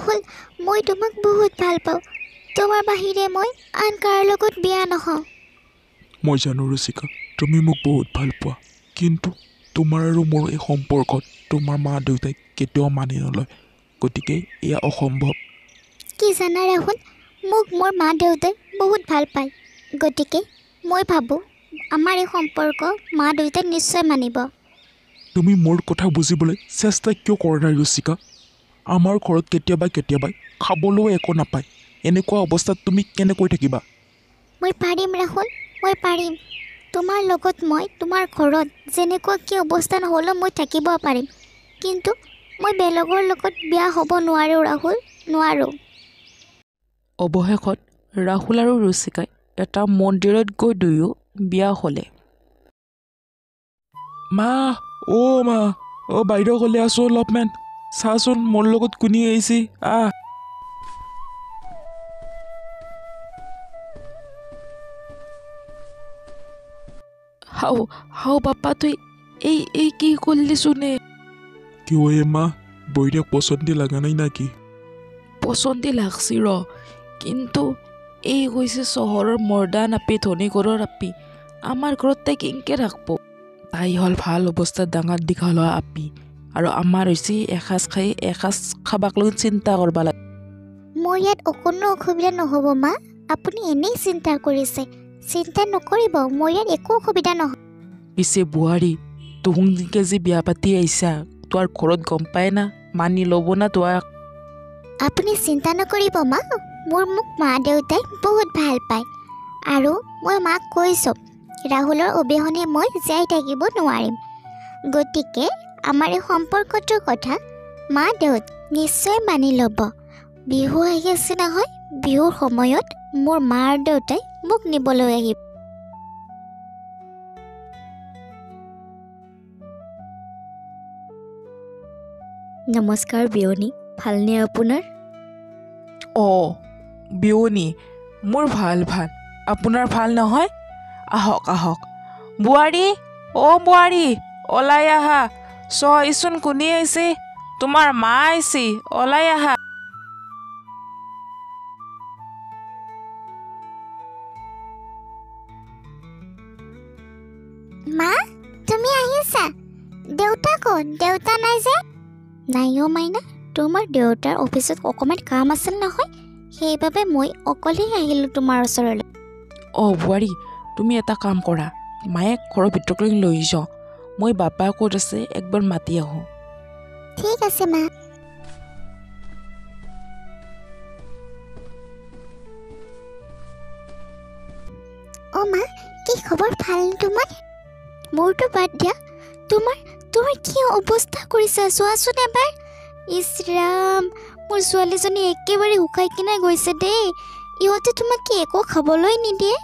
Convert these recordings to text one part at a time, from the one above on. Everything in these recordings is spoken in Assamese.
ৰাহুল, মই তোমাক বহুত ভাল পাওঁ। তোমাৰ বাহিৰে মই আন কাৰো লগত বিয়া নহওঁ। মই জানো ৰুচিকা, তুমি মোক বহুত ভাল পোৱা, কিন্তু তোমাৰ আৰু মোৰ এই সম্পৰ্কত তোমাৰ মা দেউতাই কেতিয়াও মানি নলয়, গতিকে এয়া অসম্ভৱ। কি জানা ৰাহুল, মোক মোৰ মা দেউতাই বহুত ভাল পায়, গতিকে মই ভাবোঁ আমাৰ এই সম্পৰ্ক মা দেউতাই নিশ্চয় মানিব। তুমি মোৰ কথা বুজিবলৈ চেষ্টা কিয় কৰা নাই ৰুচিকা? আমাৰ ঘৰত কেতিয়াবা খাবলৈও একো নাপায়, এনেকুৱা অৱস্থাত তুমি কেনেকৈ থাকিবা? মই পাৰিম ৰাহুল, মই পাৰিম। তোমাৰ লগত মই তোমাৰ ঘৰত যেনেকুৱা কি অৱস্থা নহ'লেও মই থাকিব পাৰিম, কিন্তু মই বেলেগৰ লগত বিয়া হ'ব নোৱাৰোঁ ৰাহুল, নোৱাৰোঁ। অৱশেষত ৰাহুল আৰু ৰুচিকাই এটা মন্দিৰত গৈ দুয়ো বিয়া হ'লে। মা, মা, বাইদেউ ক'লে আছোঁ অলপমান, চাচোন মোৰ লগত কোনে আহিছে, আহ। হাও বাপ্পা, তই এই কি কৰিলিছোনে? কিয় মা, বৈদেক পচন্দি লগা নাই নাকি? পচন্দি লাগছি কিন্তু এই হৈছে চহৰৰ মৰ্দান আপি, ধনী ঘৰৰ আপি, আমাৰ ঘৰত তাই কেনেকৈ ৰাখব? তাই হ'ল ভাল অৱস্থাত ডাঙৰ দীঘল হোৱা আপি, আৰু আমাৰ হৈছে এসাঁজ খাই এসাঁজ খাবাক লৈ চিন্তা কৰিব লাগে। মোৰ ইয়াত অকণো অসুবিধা নহ'ব মা, আপুনি এনেই চিন্তা কৰিছে। চিন্তা নকৰিব, মোৰ ইয়াত একো অসুবিধা নহয়। পিছে বোৱাৰী, তুহুনকে যে বিয়া পাতি আহিছা, তোৰ ঘৰত গম পায় না, মানি ল'ব না তোক? আপুনি চিন্তা নকৰিব মা, মোক মা দেউতাই বহুত ভাল পায়, আৰু মই মাক কৈছোঁ ৰাহুলৰ অবিহনে মই জীয়াই থাকিব নোৱাৰিম। গতিকে আমাৰ এই সম্পৰ্কটোৰ কথা মা দেউত নিশ্চয় মানি ল'ব। বিহু আহি আছে নহয়, বিহুৰ সময়ত মোৰ মা আৰু দেউতাই মোক নিবলৈ আহিব। নমস্কাৰ বিয়নী, ভালনে আপোনাৰ? বিয়নী, মোৰ ভাল, আপোনাৰ ভাল নহয়? আহক বোৱাৰী, বোৱাৰী, ওলাই আহা, চোন কোনে আহিছে, তোমাৰ মা আহিছে, ওলাই আহা। মা, তুমি আহিছা? দেউতা ক'ত? দেউতা নাই যে? নাই মাইনা, তোমাৰ দেউতাৰ অফিচত অকণমান কাম আছিল নহয়, সেইবাবে মই অকলেই আহিলোঁ তোমাৰ ওচৰলৈ। বোৱাৰী, তুমি এটা কাম কৰা, মায়েক ঘৰৰ ভিতৰলৈ লৈ যাওঁ, মই বাপা ক'ত আছে একবাৰ মাতি আহোঁ। ঠিক আছে মা। মা, কি খবৰ, ভাল তোমাৰ? মোৰতো বাদ দিয়া, তোমাৰ কি অৱস্থা কৰিছা চোৱাচোন এবাৰ। ইছ ৰাম, মোৰ ছোৱালীজনী একেবাৰে শুকাই কিনে গৈছে দেই। ইহঁতে তোমাক কি একো খাবলৈ নিদিয়ে?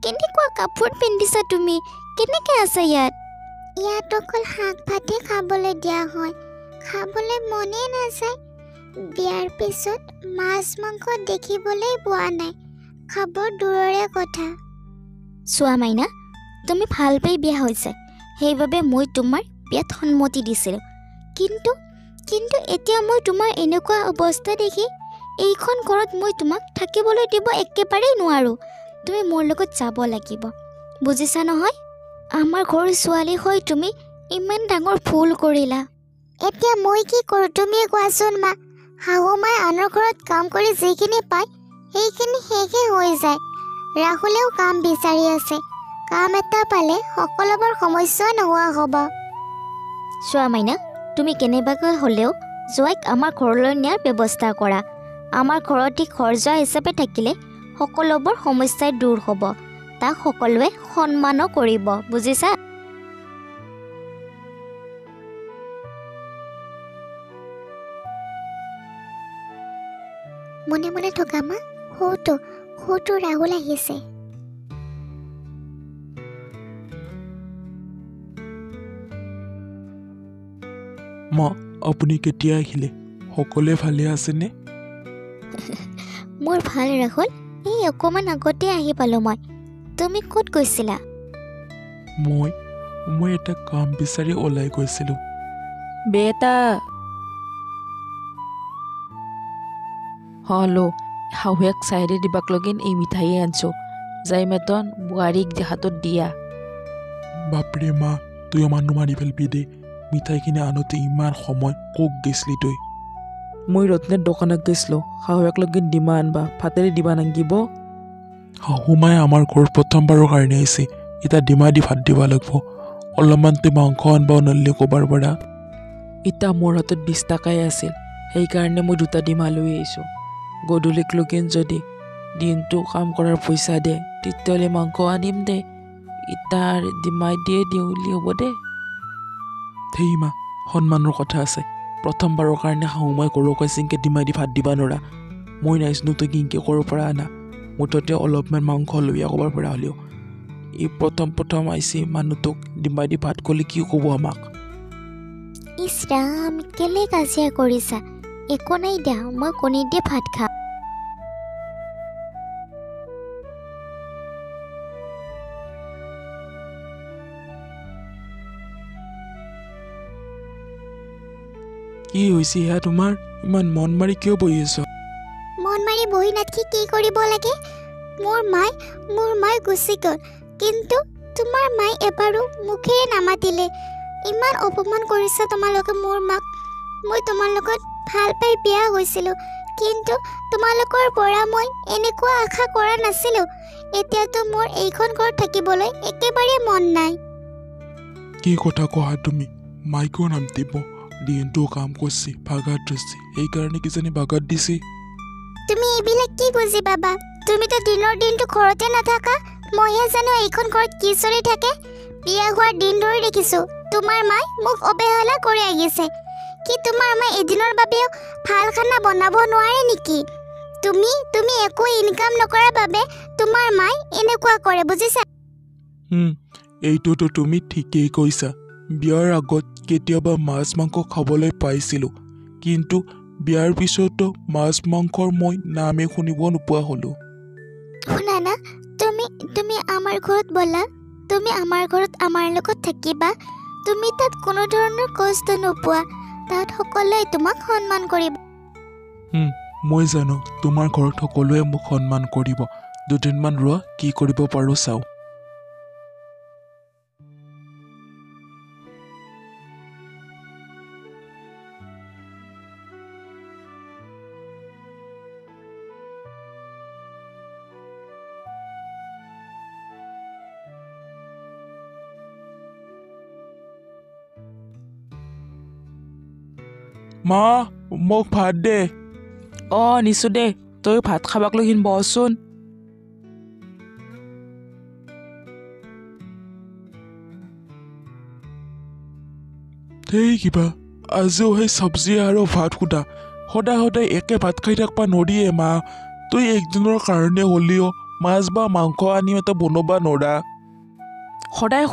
কেনেকুৱা কাপোৰ পিন্ধিছা তুমি? কেনেকৈ আছা ইয়াত? ইয়াত অকল শাক ভাতহে খাবলৈ দিয়া হয়, খাবলৈ মনেই নাযায়। বিয়াৰ পিছত মাছ মাংস দেখিবলৈ পোৱা নাই, খাব দূৰৰে কথা। চোৱা মাইনা, তুমি ভাল পাই বিয়া হৈছে, সেইবাবে মই তোমাৰ বিয়াত সন্মতি দিছিলোঁ, কিন্তু এতিয়া মই তোমাৰ এনেকুৱা অৱস্থা দেখি এইখন ঘৰত মই তোমাক থাকিবলৈ দিব একেবাৰেই নোৱাৰোঁ। তুমি মোৰ লগত যাব লাগিব, বুজিছা নহয়? আমাৰ ঘৰৰ ছোৱালী হৈ তুমি ইমান ডাঙৰ ভুল কৰিলা। এতিয়া মই কি কৰোঁ তুমিয়ে কোৱাচোন মা। শাহু মায়ে আনৰ ঘৰত কাম কৰি যিখিনি পায় সেইখিনি শেষে হৈ যায়। ৰাহুলেও কাম বিচাৰি আছে, কাম এটা পালে সকলোবোৰ সমস্যা নোহোৱা হ'ব। চোৱা মাইনা, তুমি কেনেবাকৈ হ'লেও জোৱাইক আমাৰ ঘৰলৈ নিয়াৰ ব্যৱস্থা কৰা। আমাৰ ঘৰতে ঘৰ যোৱা হিচাপে থাকিলে সকলোবোৰ সমস্যাই দূৰ হ'ব, তাক সকলোৱে সন্মানো কৰিব, বুজিছা? মনে মনে থকা মা, সৌটো ৰাহুল আহিছে। মা, আপুনি কেতিয়া আহিলে? সকলোৱে ভালে আছেনে? মোৰ ভাল ৰাহুল, এই অকণমান আগতে আহি পালোঁ মই। তুমি ক'ত গৈছিলা? মই এটা কাম বিচাৰি ওলাই গৈছিলোঁ। বেটা, হলো শাহুৱেক চাইৰে দিবাক লগিন এই মিঠাই আনছো যাই মেতন বোৱাৰীক হাতত দিয়া বাপৰে মা তুই মানুহ মাৰি পেলবি দে মিঠাইখিনি আনোতে ইমান সময় কোক গেছলি তই মই ৰত্নেৰ দোকানত গৈছিলোঁ শাহুৱেক লগিন ডিমা আনবা ভাতেৰে দিবা নাংগিব শাহুমাই আমাৰ ঘৰত প্ৰথমবাৰৰ কাৰণে আহিছে এতিয়া ডিমা দি ভাত দিব লাগিব অলপমান তুই মাংস আনবা নল্লি ক'বাৰ পৰা ইতা মোৰ হাতত 20 টকাই আছিল সেইকাৰণে মই 2টা ডিমা লৈ আহিছোঁ গধূলিক লগিন যদি দিনটো কাম কৰাৰ পইচা দে তেতিয়াহ'লে মাংস আনিম দে ইটাৰ ডিমাই দিয়ে দিউলি হ'ব দে সেই মা সন্মানৰ কথা আছে প্ৰথমবাৰৰ কাৰণে শাহুমাই ঘৰকৈ চিংকে ডিমাই দি ভাত দিবা নৰা মই নাইছিলোঁ তই কিংকে ক'ৰ পৰা আনা মুঠতে অলপমান মাংস লৈ ক'বাৰ পৰা হ'লেও এই প্ৰথম আহিছে মানুহটোক ডিমাই দি ভাত ক'লে কি ক'ব আমাক ইছ ৰাম কেলে কাজিয়া কৰিছা একো নাই দিয়া মই কণী দিয়ে ভাত খাম কি হৈছে সেয়া তোমাৰ ইমান মন মাৰি কিয় বহি আছ মন মাৰি বহি নাথাকি কি কৰিব লাগে মোৰ মায়ে গুচি গ'ল কিন্তু তোমাৰ মায়ে এবাৰো মুখেৰে নামাতিলে ইমান অপমান কৰিছে তোমালোকে মোৰ মাক মই তোমাৰ লগত ভাল পাই বিয়া হৈছিলোঁ কিন্তু তোমালোকৰ পৰা মই এনেকুৱা আশা কৰা নাছিলোঁ এতিয়াতো মোৰ এইখন ঘৰত থাকিবলৈ একেবাৰে মন নাই কি কথা কোৱা তুমি মাইকো নাম দিব দিনটো কাম কৰিছে ভাগাত ধৰিছে সেইকাৰণে কিজানি ভাগাত দিছে তুমি এইবিলাক কি বুজি পাবা তুমিতো দিনৰ দিনটো ঘৰতে নাথাকা মইহে জানো এইখন ঘৰত কি চলি থাকে বিয়া হোৱাৰ দিন ধৰি দেখিছোঁ তোমাৰ মায়ে মোক অৱহেলা কৰি আহিছে কি তোমাৰ মায়ে এদিনৰ বাবেও ভাল খানা বনাব নোৱাৰে নেকি তুমি একো ইনকাম নকৰাৰ বাবে তোমাৰ মায়ে এনেকুৱা কৰে বুজিছা এইটোতো তুমি ঠিকেই কৈছা বিয়াৰ আগত কেতিয়াবা মাছ মাংস খাবলৈ পাইছিলোঁ কিন্তু বিয়াৰ পিছতো মাছ মাংসৰ মই নামে শুনিব নোপোৱা হ'লোঁ শুনা না তুমি আমাৰ ঘৰত ব'লা তুমি আমাৰ ঘৰত আমাৰ লগত থাকিবা তুমি তাত কোনো ধৰণৰ কষ্ট নোপোৱা তাত সকলোৱে তোমাক সন্মান কৰিব মই জানো তোমাৰ ঘৰত সকলোৱে মোক সন্মান কৰিব দুদিনমান ৰোৱা কি কৰিব পাৰোঁ চাওঁ মা মোক ভাত দে নিছোঁ দে তই ভাত খাবাক লগিন বহচোন সেই কিবা আজিও সেই চব্জি আৰু ভাত সোধা সদায় একে ভাত খাই থাকবা নৰিয়ে মা তই একদিনৰ কাৰণে হ'লেও মাছ বা মাংস আনি এটা বনাবা নৰা সদায়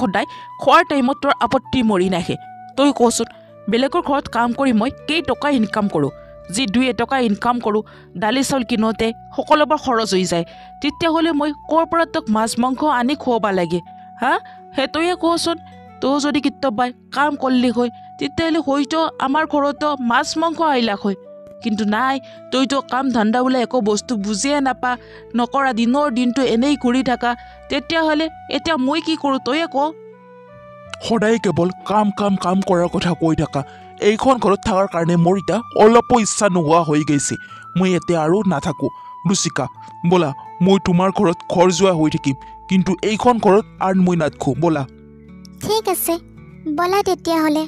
খোৱাৰ টাইমত তোৰ আপত্তি মৰি নাহে তই কচোন বেলেগৰ ঘৰত কাম কৰি মই কেইটকা ইনকাম কৰোঁ যি 2 ইনকাম কৰোঁ দালি চাউল কিনোতে সকলোবোৰ খৰচ হৈ যায় তেতিয়াহ'লে মই ক'ৰ পৰা তোক মাছ মাংস আনি খুৱাব লাগে হা সেইটোৱে কচোন তই যদি কেতিয়াবা কাম কৰিলি হয় তেতিয়াহ'লে হয়তো আমাৰ ঘৰতো মাছ মাংস আহিলাক হয় কিন্তু নাই তইতো কাম ধান্দা বোলে একো বস্তু বুজিয়ে নাপা নকৰা দিনৰ দিনটো এনেই ঘূৰি থাকা তেতিয়াহ'লে এতিয়া মই কি কৰোঁ তয়ে ক সদায় কেৱল কাম কৰাৰ কথা কৈ থাকা এইখন ঘৰত থকাৰ কাৰণে মোৰ এতিয়া অলপো ইচ্ছা নোহোৱা হৈ গৈছে মই এতিয়া আৰু নাথাকোঁ ৰুচিকা ব'লা মই তোমাৰ ঘৰত ঘৰ যোৱা হৈ থাকিম কিন্তু এইখন ঘৰত আৰু মই নাথাকোঁ ব'লা ঠিক আছে ব'লা তেতিয়াহ'লে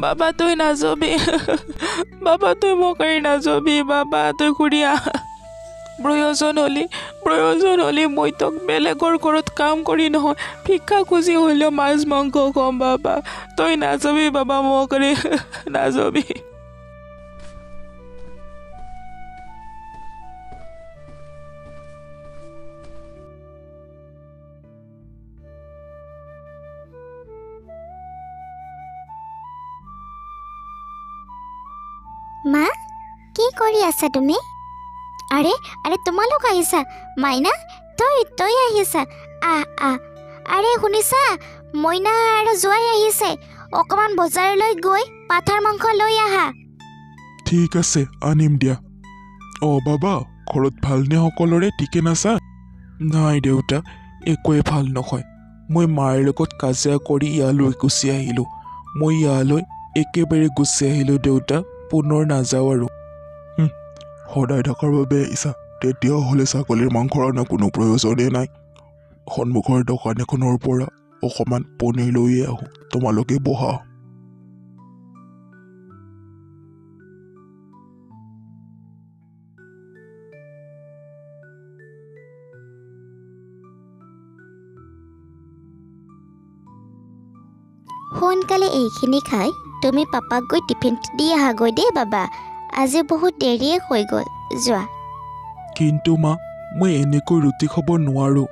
বাবা তই নাযাবি বাবা তই মোক এৰি নাযাবি বাবা তই ঘূৰি আহ প্ৰয়োজন হ'লে মই তোক বেলেগৰ ঘৰত কাম কৰি নহয় ভিক্ষা খুজি হ'লেও মাছ মাংস কম বাবা তই নাযাবি বাবা মোক এৰি নাযাবি মা কি কৰি আছা তুমি আৰে তোমালোক আহিছা মাইনা তই আহিছা আহ আৰে শুনিছা মইনা আৰু জোৱাই আহিছে অকণমান বজাৰলৈ গৈ পাঠাৰ মাংস লৈ আহা। ঠিক আছে, আনিম দিয়া। বাবা, ঘৰত ভালনে সকলোৰে? ঠিকে নাছা? নাই দেউতা, একোৱে ভাল নহয়। মই মাৰ লগত কাজিয়া কৰি ইয়ালৈ গুচি আহিলোঁ। মই ইয়ালৈ একেবাৰে গুচি আহিলোঁ দেউতা, পুনৰ নাযাওঁ আৰু। সদায় থকাৰ বাবে আহিছা? তেতিয়াহ'লে ছাগলীৰ মাংসৰ অনা কোনো প্ৰয়োজনেই নাই। সন্মুখৰ দোকান এখনৰ পৰা অকণমান পনীৰ লৈয়ে আহোঁ, তোমালোকে বহা। সোনকালে এইখিনি খাই তুমি পাপাক গৈ টিফিনটো দি আহাগৈ দেই বাবা। আজি বহুত দেৰিয়ে হৈ গ'ল, যোৱা। কিন্তু মা, মই এনেকৈ ৰুটি খাব নোৱাৰোঁ।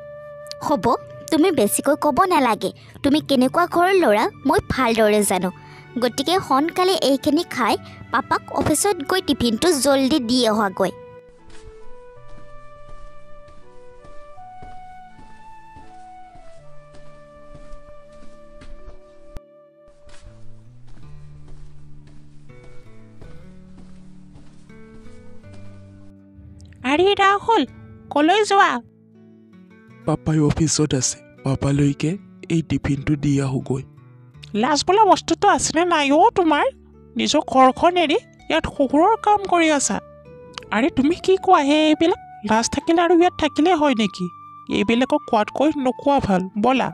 হ'ব, তুমি বেছিকৈ ক'ব নালাগে। তুমি কেনেকুৱা ঘৰৰ ল'ৰা মই ভালদৰে জানো। গতিকে সোনকালে এইখিনি খাই পাপাক অফিচত গৈ টিফিনটো জল্দি দি অহাগৈ। আৰে ৰাহুল, কলৈ যোৱা? পাপাই অফিচত আছে, পাপালৈকে এই টিফিনটো দি আহোঁগৈ। লাজ বোলা বস্তুটো আছেনে নাই তোমাৰ? নিজৰ ঘৰখন এৰি ইয়াত শহুৰৰ কাম কৰি আছা। আৰে তুমি কি কোৱা হে এইবিলাক? লাজ থাকিলে আৰু ইয়াত থাকিলে হয় নেকি? এইবিলাকক কোৱাতকৈ নোকোৱা ভাল, ব'লা।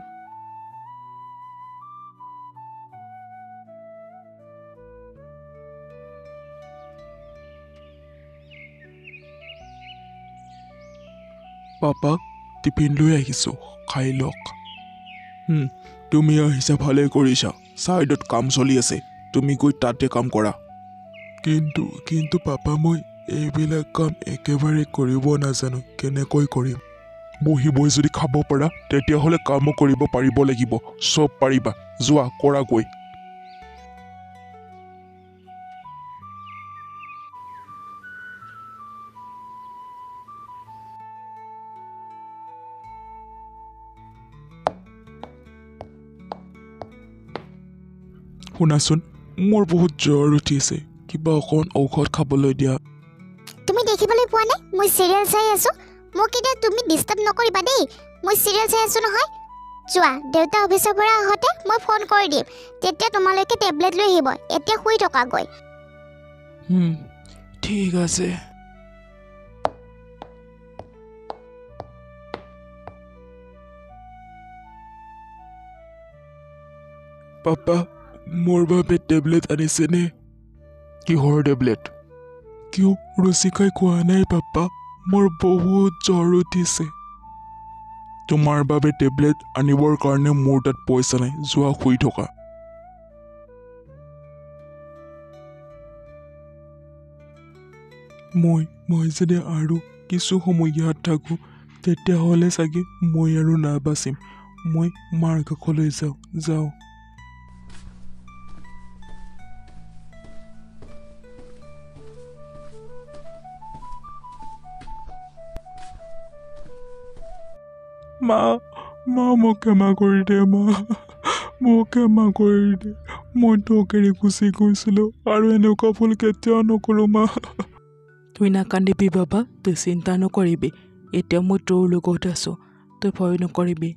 পাপা, টিফিন লৈ আহিছোঁ, খাই লওক। তুমি আহিছা, ভালে কৰিছা। ছাইডত কাম চলি আছে, তুমি গৈ তাতে কাম কৰা। কিন্তু পাপা, মই এইবিলাক কাম একেবাৰে কৰিব নাজানো। কেনেকৈ কৰিম? বহি বহি যদি খাব পাৰা তেতিয়াহ'লে কামো কৰিব পাৰিব লাগিব। চব পাৰিবা, যোৱা কৰাগৈ। শুনাচোন, মোৰ বহুত জ্বৰ উঠিছে, কিবা অকণ ঔষধ খাবলৈ দিয়া। তুমি দেখিবলৈ পোৱা নাই মই চিৰিয়েল চাই আছোঁ? মোক এতিয়া তুমি ডিষ্টাৰ্ব নকৰিবা দেই, মই চিৰিয়েল চাই আছোঁ নহয়। যোৱা, দেউতা অফিচৰ পৰা আহোঁতে মই ফোন কৰি দিম, তেতিয়া তোমালোকে টেবলেট লৈ আহিব। এতিয়া শুই থকাগৈ। ঠিক আছে। পাপা, মোৰ বাবে টেবলেট আনিছেনে? কিহৰ টেবলেট? কিয় ৰুচিকাই কোৱা নাই পাপা? মোৰ বহুত জ্বৰ উঠিছে। তোমাৰ বাবে টেবলেট আনিবৰ কাৰণে মোৰ তাত পইচা নাই, যোৱা শুই থকা। মই যদি আৰু কিছু সময় ইয়াত থাকোঁ তেতিয়াহ'লে চাগে মই আৰু নাবাচিম। মই মাৰ কাষলৈ যাওঁ। মা, মোক ক্ষমা কৰি দে মা, মোক ক্ষমা কৰি দে। মই তোক এৰি গুচি গৈছিলোঁ আৰু এনেকুৱা ভুল কেতিয়াও নকৰোঁ মা। তুই নাকান্দিবি বাবা, তই চিন্তা নকৰিবি। এতিয়া মই তোৰ লগত আছোঁ, তই ভয় নকৰিবি।